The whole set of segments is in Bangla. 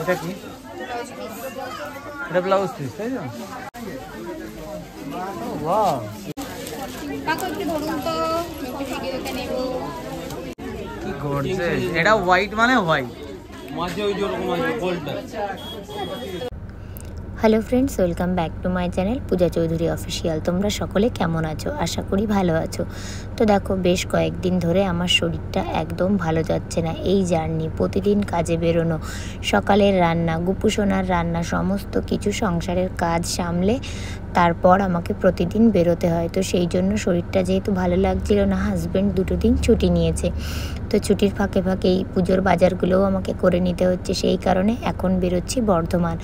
ওটা কি? এটা ব্লাউজ পিস, তাই তো? ওয়াও, কি গর্জিয়াস! এটা হোয়াইট মানে হোয়াইট, মাঝে ওই যেরকম আছে গোল্ডটা। Hello friends, welcome back to my channel Puja Chowdhury official. তোমরা সকলে কেমন আছো? আশা করি ভালো আছো। তো দেখো, বেশ কয়েকদিন ধরে আমার শরীরটা একদম ভালো যাচ্ছে না। এই জার্নি, প্রতিদিন কাজে বেরোনো, সকালের রান্না, গুপুসোনার রান্না, সমস্ত কিছু সংসারের কাজ সামলে তারপর আমাকে প্রতিদিন বেরোতে হয়। তো সেই জন্য শরীরটা যেহেতু ভালো লাগছিল না, হাজব্যান্ড 2 দিন ছুটি নিয়েছে। তো ছুটির ফাঁকে ফাঁকে এই পুজোর বাজারগুলোও আমাকে করে নিতে হচ্ছে। সেই কারণে এখন বেরোচ্ছি বর্ধমান।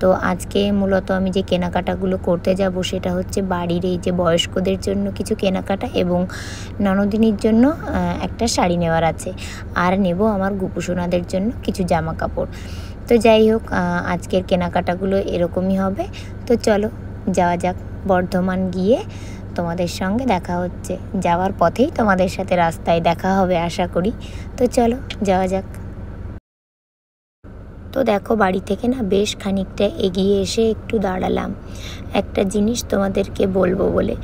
তো আজকে মূলত আমি যে কেনাকাটাগুলো করতে যাব সেটা হচ্ছে বাড়ির এই যে বয়স্কদের জন্য কিছু কেনাকাটা এবং ননদিনীর জন্য একটা শাড়ি নেওয়ার আছে, আর নেব আমার গুপুসোনাদের জন্য কিছু জামা কাপড়। তো যাই হোক, আজকের কেনাকাটাগুলো এরকমই হবে। তো চলো যাওয়া যাক। বর্ধমান গিয়ে তোমাদের সঙ্গে দেখা হচ্ছে, যাওয়ার পথেই তোমাদের সাথে রাস্তায় দেখা হবে আশা করি। তো চলো যাওয়া যাক। তো দেখো, বাড়ি থেকে না বেশ খানিকটা এগিয়ে এসে একটু দাঁড়ালাম একটা জিনিস তোমাদেরকে বলবো বলে।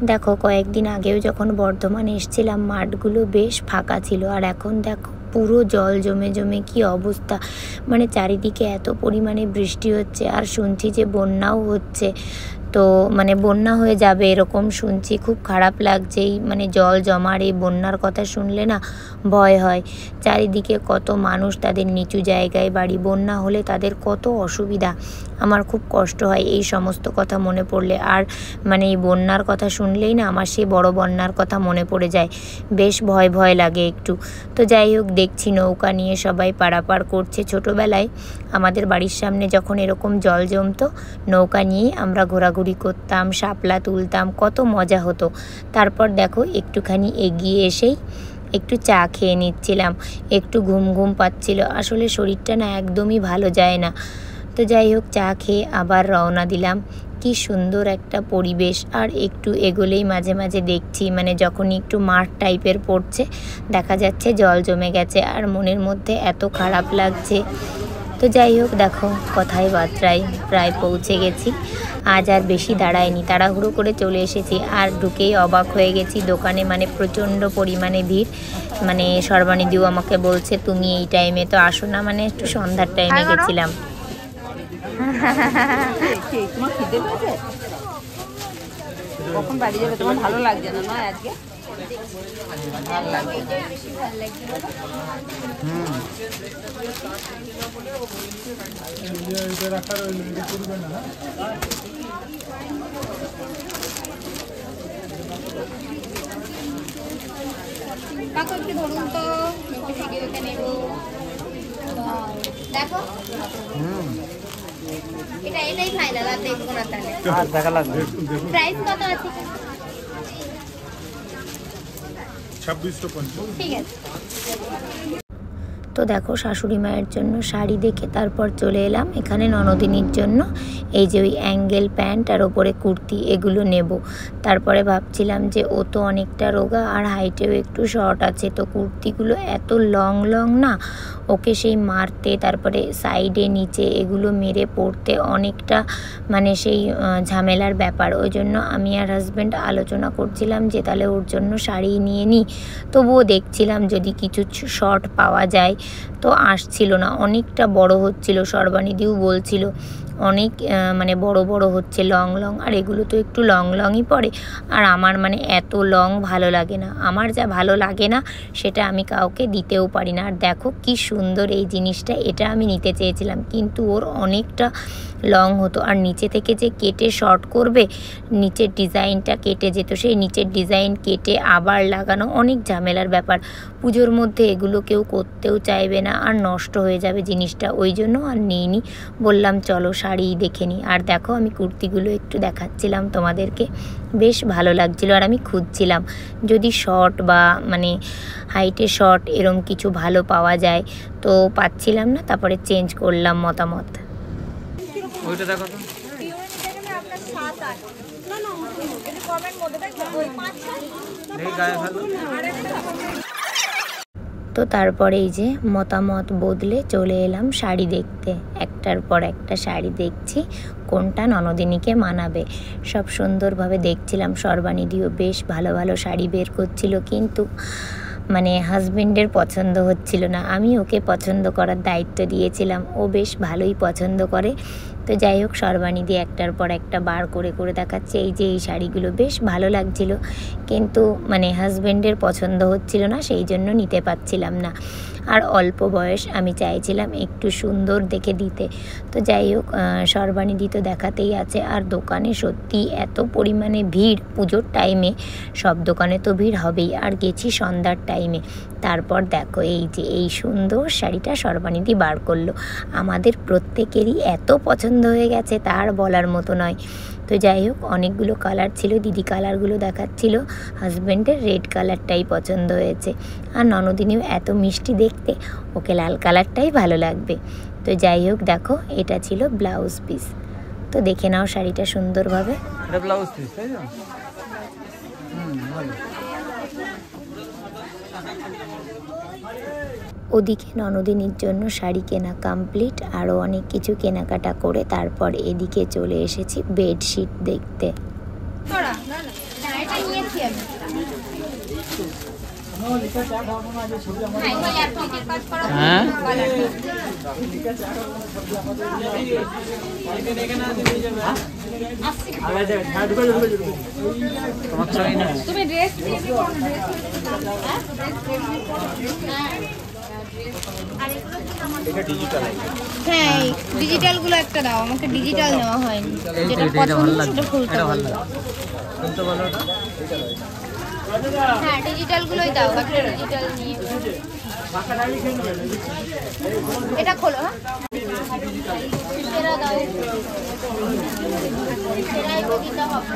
দেখো, কয়েকদিন আগেও যখন বর্ধমানে এসেছিলাম মাঠগুলো বেশ ফাঁকা ছিল, আর এখন দেখো পুরো জল জমে জমে কি অবস্থা। মানে চারিদিকে এত পরিমাণে বৃষ্টি হচ্ছে, আর শুনছি যে বন্যাও হচ্ছে। তো মানে বন্যা হয়ে যাবে এরকম শুনছি। খুব খারাপ লাগছে এই মানে জল জমার এই বন্যার কথা শুনলে না ভয় হয়। চারিদিকে কত মানুষ, তাদের নিচু জায়গায় বাড়ি, বন্যা হলে তাদের কত অসুবিধা। আমার খুব কষ্ট হয় এই সমস্ত কথা মনে পড়লে। আর মানে এই বন্যার কথা শুনলেই না আমার সেই বড় বন্যার কথা মনে পড়ে যায়, বেশ ভয় ভয় লাগে একটু। তো যাই হোক, দেখছি নৌকা নিয়ে সবাই পারাপার করছে। ছোটোবেলায় আমাদের বাড়ির সামনে যখন এরকম জল জমতো, নৌকা নিয়েই আমরা ঘোরাঘুরি করতাম, শাপলা তুলতাম, কত মজা হতো। তারপর দেখো একটুখানি এগিয়ে এসেই একটু চা খেয়ে নিচ্ছিলাম, একটু ঘুম ঘুম পাচ্ছিল। আসলে শরীরটা না একদমই ভালো যায় না। তো যাই হোক, চা খেয়ে আবার রওনা দিলাম। কি সুন্দর একটা পরিবেশ। আর একটু এগোলেই মাঝে মাঝে দেখছি মানে যখনই একটু মাঠ টাইপের পড়ছে দেখা যাচ্ছে জল জমে গেছে, আর মনের মধ্যে এত খারাপ লাগছে। তো যাই হোক, দেখো কথায় বার্তায় প্রায় পৌঁছে গেছি। আজ আর বেশি দাঁড়ায়নি, তাড়াহুড়ো করে চলে এসেছি। আর ঢুকেই অবাক হয়ে গেছি দোকানে, মানে প্রচণ্ড পরিমাণে ভিড়। মানে সর্বাণীদিও আমাকে বলছে তুমি এই টাইমে তো আসো না, মানে একটু সন্ধ্যার টাইমে গেছিলাম। কখন বাড়ি যাবে? তোমার ভালো লাগছে না নয় আজকে? ভালো লাগছে। কাকু একটু ধরুন তো, ভিডিওতে নেব। দেখো এটাই ফাইনাল, আর দেখবো না তাহলে। আর দেখা লাগবে। প্রাইস কত আছে? 2650। ঠিক আছে। তো দেখো, শাশুড়ি মায়ের জন্য শাড়ি দেখে তারপর চলে এলাম এখানে ননদিনীর জন্য এই যে ওই অ্যাঙ্গেল প্যান্ট আর ওপরে কুর্তি, এগুলো নেব। তারপরে ভাবছিলাম যে ও তো অনেকটা রোগা আর হাইটেও একটু শর্ট আছে, তো কুর্তিগুলো এত লং লং না, ওকে সেই মারতে তারপরে সাইডে নিচে এগুলো মেরে পরতে অনেকটা মানে সেই ঝামেলার ব্যাপার। ওই জন্য আমি আর হাজব্যান্ড আলোচনা করছিলাম যে তাহলে ওর জন্য শাড়ি নিয়ে নিই। তবুও দেখছিলাম যদি কিছু শর্ট পাওয়া যায়, তো আসছিল না, অনেকটা বড় হচ্ছিল। সর্বাণীদিও বলছিল অনেক মানে বড় বড় হচ্ছে লং লং, আর এগুলো তো একটু লং লংই পড়ে। আর আমার মানে এত লং ভালো লাগে না, আমার যা ভালো লাগে না সেটা আমি কাউকে দিতেও পারি না। আর দেখো কি সুন্দর এই জিনিসটা, এটা আমি নিতে চেয়েছিলাম কিন্তু ওর অনেকটা লং হতো, আর নিচে থেকে যে কেটে শর্ট করবে নিচের ডিজাইনটা কেটে যেত, সেই নিচের ডিজাইন কেটে আবার লাগানো অনেক ঝামেলার ব্যাপার। পুজোর মধ্যে এগুলো কেউ করতেও চাইবে না, আর নষ্ট হয়ে যাবে জিনিসটা। ওই জন্য আর নিইনি, বললাম চলো শাড়ি দেখে নিই। আর দেখো আমি কুর্তিগুলো একটু দেখাচ্ছিলাম তোমাদেরকে, বেশ ভালো লাগছিল। আর আমি খুঁজছিলাম যদি শর্ট বা মানে হাইটে শর্ট এরম কিছু ভালো পাওয়া যায়, তো পাচ্ছিলাম না। তারপরে চেঞ্জ করলাম মতামত। ওইটা দেখো তো। দেখি গায়ে ভালো। তো তারপরে এই যে মতামত বদলে চলে এলাম শাড়ি দেখতে। একটার পর একটা শাড়ি দেখছি কোনটা ননদিনীকে মানাবে। সব সুন্দরভাবে দেখছিলাম। সর্বানিধিও বেশ ভালো ভালো শাড়ি বের করছিল, কিন্তু মানে হাজবেন্ডের পছন্দ হচ্ছিল না। আমি ওকে পছন্দ করার দায়িত্ব দিয়েছিলাম, ও বেশ ভালোই পছন্দ করে। তো যাই হোক, সর্বানিধি একটার পর একটা বার করে করে দেখাচ্ছে। এই যে এই শাড়িগুলো বেশ ভালো লাগছিল, কিন্তু মানে হাজবেন্ডের পছন্দ হচ্ছিল না, সেই জন্য নিতে পারছিলাম না। আর অল্প বয়স, আমি চাইছিলাম একটু সুন্দর দেখে দিতে। তো যাই হোক, সর্বানিধি তো দেখাতেই আছে। আর দোকানে সত্যি এত পরিমাণে ভিড় পুজোর টাইমে, সব দোকানে তো ভিড় হবেই। আর গেছি সন্ধ্যার টাইমে। তারপর দেখো এই যে এই সুন্দর শাড়িটা সর্বানিধি বার করলো। আমাদের প্রত্যেকেরই এত পছন্দ হয়ে গেছে, তার বলার মতো নয়। তো যাই হোক, অনেকগুলো কালার ছিল, দিদি কালারগুলো দেখাচ্ছিল। হাজব্যান্ডের রেড কালারটাই পছন্দ হয়েছে। আর ননদিনীও এত মিষ্টি দেখতে, ওকে লাল কালারটাই ভালো লাগবে। তো যাই হোক, দেখো এটা ছিল ব্লাউজ পিস। তো দেখে নাও শাড়িটা সুন্দরভাবে। এটা ব্লাউজ পিস, তাই তো? ভালো। ওদিকে ননদিনীর জন্য শাড়ি কেনা কমপ্লিট, আরও অনেক কিছু কেনাকাটা করে তারপর এদিকে চলে এসেছি বেডশিট দেখতে। হ্যাঁ, তুমি ড্রেস হ্যাঁ, ডিজিটাল গুলো একটা দাও আমাকে। ডিজিটাল নেওয়া হয়নি, যেটা পছন্দ সেটা খুলতে বলো। হ্যাঁ, ডিজিটাল গুলোই দাও, একটা ডিজিটাল নিয়ে। এটা খোলো। হ্যাঁ, সেরা দাও, সেরাই দিতে হবে।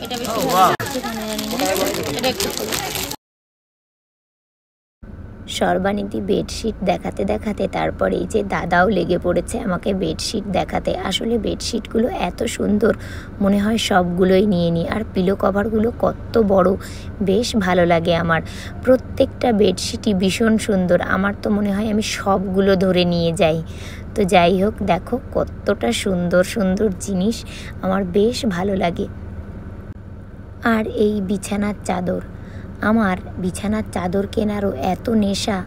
এটা বেশি এটা একটু খোলো। সর্বানিধি বেডশিট দেখাতে দেখাতে তারপর এই যে দাদাও লেগে পড়েছে আমাকে বেডশিট দেখাতে। আসলে বেডশিটগুলো এত সুন্দর, মনে হয় সবগুলোই নিয়ে নিই। আর পিলো কভারগুলো কত বড়, বেশ ভালো লাগে আমার। প্রত্যেকটা বেডশিটই ভীষণ সুন্দর, আমার তো মনে হয় আমি সবগুলো ধরে নিয়ে যাই। তো যাই হোক, দেখো কতটা সুন্দর সুন্দর জিনিস, আমার বেশ ভালো লাগে। আর এই বিছানার চাদর, আমার বিছানার চাদর কেনারও এত নেশা,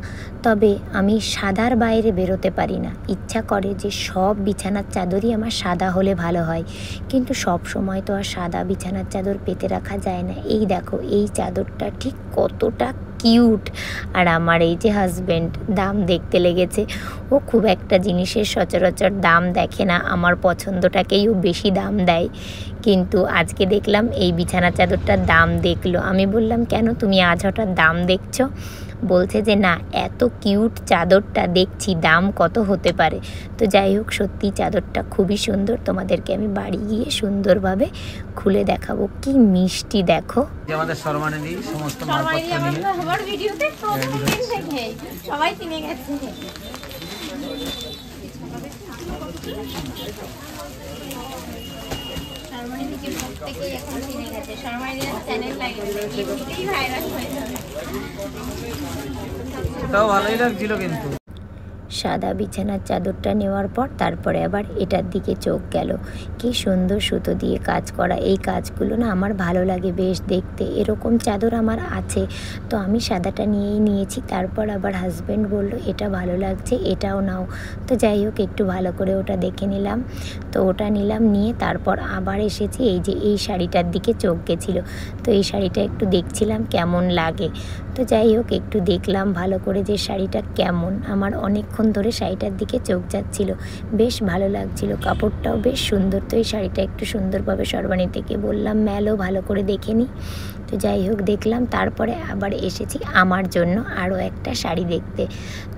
তবে আমি সাদার বাইরে বেরোতে পারি না। ইচ্ছা করে যে সব বিছানার চাদরই আমার সাদা হলে ভালো হয়, কিন্তু সব সময় তো আর সাদা বিছানার চাদর পেতে রাখা যায় না। এই দেখো এই চাদরটা ঠিক কতটা কিউট। আর আমার এই যে হাজব্যান্ড দাম দেখতে লেগেছে। ও খুব একটা জিনিসের সচরাচর দাম দেখে না, আমার পছন্দটাকেই ও বেশি দাম দেয়। কিন্তু আজকে দেখলাম এই বিছানা চাদরটার দাম দেখলো। আমি বললাম, কেন তুমি আজ হঠাৎ দাম দেখছো? বলছে যে না, এত কিউট চাদরটা দেখছি, দাম কত হতে পারে। তো যাই হোক, সত্যি চাদরটা খুবই সুন্দর। তোমাদেরকে আমি বাড়ি গিয়ে সুন্দরভাবে খুলে দেখাবো। কি মিষ্টি দেখো। আমাদের সর্বানিধি সমস্ত মালপত্র নিয়ে আমার ভিডিওতে সবাই কিনে গেছে। সর্বানিধিকে প্রত্যেকেই এখন কিনে গেছে। সর্বানিধির চ্যানেল লাগিয়েছে, এমনিতেই ভাইরাল হয়ে যাবে। এটাও ভালোই লাগছিল কিন্তু। সাদা বিছানার চাদরটা নেওয়ার পর তারপরে আবার এটার দিকে চোখ গেল। কি সুন্দর সুতো দিয়ে কাজ করা। এই কাজগুলো না আমার ভালো লাগে বেশ দেখতে। এরকম চাদর আমার আছে, তো আমি সাদাটা নিয়েই নিয়েছি। তারপর আবার হাজব্যান্ড বলল এটা ভালো লাগছে, এটাও নাও। তো যাই হোক, একটু ভালো করে ওটা দেখে নিলাম। তো ওটা নিলাম, নিয়ে তারপর আবার এসেছি এই যে এই শাড়িটার দিকে চোখ গেছিলো। তো এই শাড়িটা একটু দেখছিলাম কেমন লাগে। তো যাই হোক, একটু দেখলাম ভালো করে যে শাড়িটা কেমন। আমার অনেকক্ষণ ধরে শাড়িটার দিকে চোখ যাচ্ছিল, বেশ ভালো লাগছিল, কাপড়টাও বেশ সুন্দর। তো এই শাড়িটা একটু সুন্দরভাবে সর্বানিধিকে বললাম মেলো ভালো করে দেখে নিই। তো যাই হোক দেখলাম। তারপরে আবার এসেছি আমার জন্য আরও একটা শাড়ি দেখতে।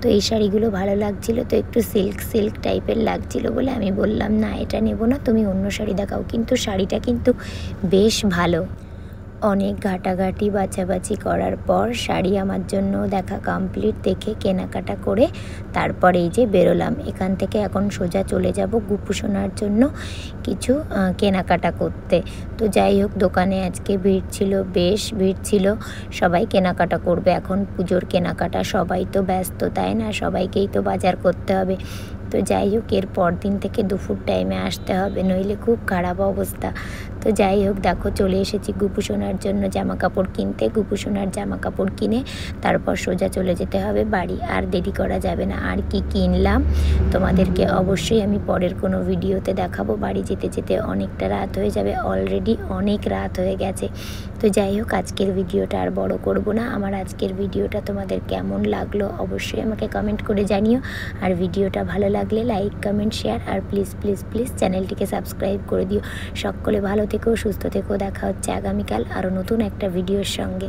তো এই শাড়িগুলো ভালো লাগছিল, তো একটু সিল্ক সিল্ক টাইপের লাগছিল বলে আমি বললাম না, এটা নেব না, তুমি অন্য শাড়ি দেখাও। কিন্তু শাড়িটা কিন্তু বেশ ভালো। অনেক ঘাটাঘাটি বাছাবাছি করার পর শাড়ি আমার জন্য দেখা কমপ্লিট, দেখে কেনাকাটা করে তারপর এই যে বেরোলাম। এখান থেকে এখন সোজা চলে যাব গুপুসোনার জন্য কিছু কেনাকাটা করতে। তো যাই হোক, দোকানে আজকে ভিড় ছিল, বেশ ভিড় ছিল, সবাই কেনাকাটা করবে। এখন পুজোর কেনাকাটা, সবাই তো ব্যস্ত, তাই না? সবাইকেই তো বাজার করতে হবে। তো যাই হোক, এর পর দিন থেকে দুপুর টাইমে আসতে হবে, নইলে খুব খারাপ অবস্থা। তো যাই হোক, দেখো চলে এসেছি গুপুসোনার জন্য জামা কাপড় কিনতে। গুপুসোনার জামা কাপড় কিনে তারপর সোজা চলে যেতে হবে বাড়ি, আর দেরি করা যাবে না। আর কি কিনলাম তোমাদেরকে অবশ্যই আমি পরের কোনো ভিডিওতে দেখাবো। বাড়ি যেতে যেতে অনেকটা রাত হয়ে যাবে, অলরেডি অনেক রাত হয়ে গেছে। তো যাই হোক, আজকের ভিডিওটা আর বড় করব না। আমার আজকের ভিডিওটা তোমাদের কেমন লাগলো অবশ্যই আমাকে কমেন্ট করে জানিও। আর ভিডিওটা ভালো লাগলে লাইক, কমেন্ট, শেয়ার, আর প্লিজ প্লিজ প্লিজ চ্যানেলটিকে সাবস্ক্রাইব করে দিও। সকলে ভালো থেকো, সুস্থ থেকো। দেখা হচ্ছে আগামীকাল আরও নতুন একটা ভিডিওর সঙ্গে।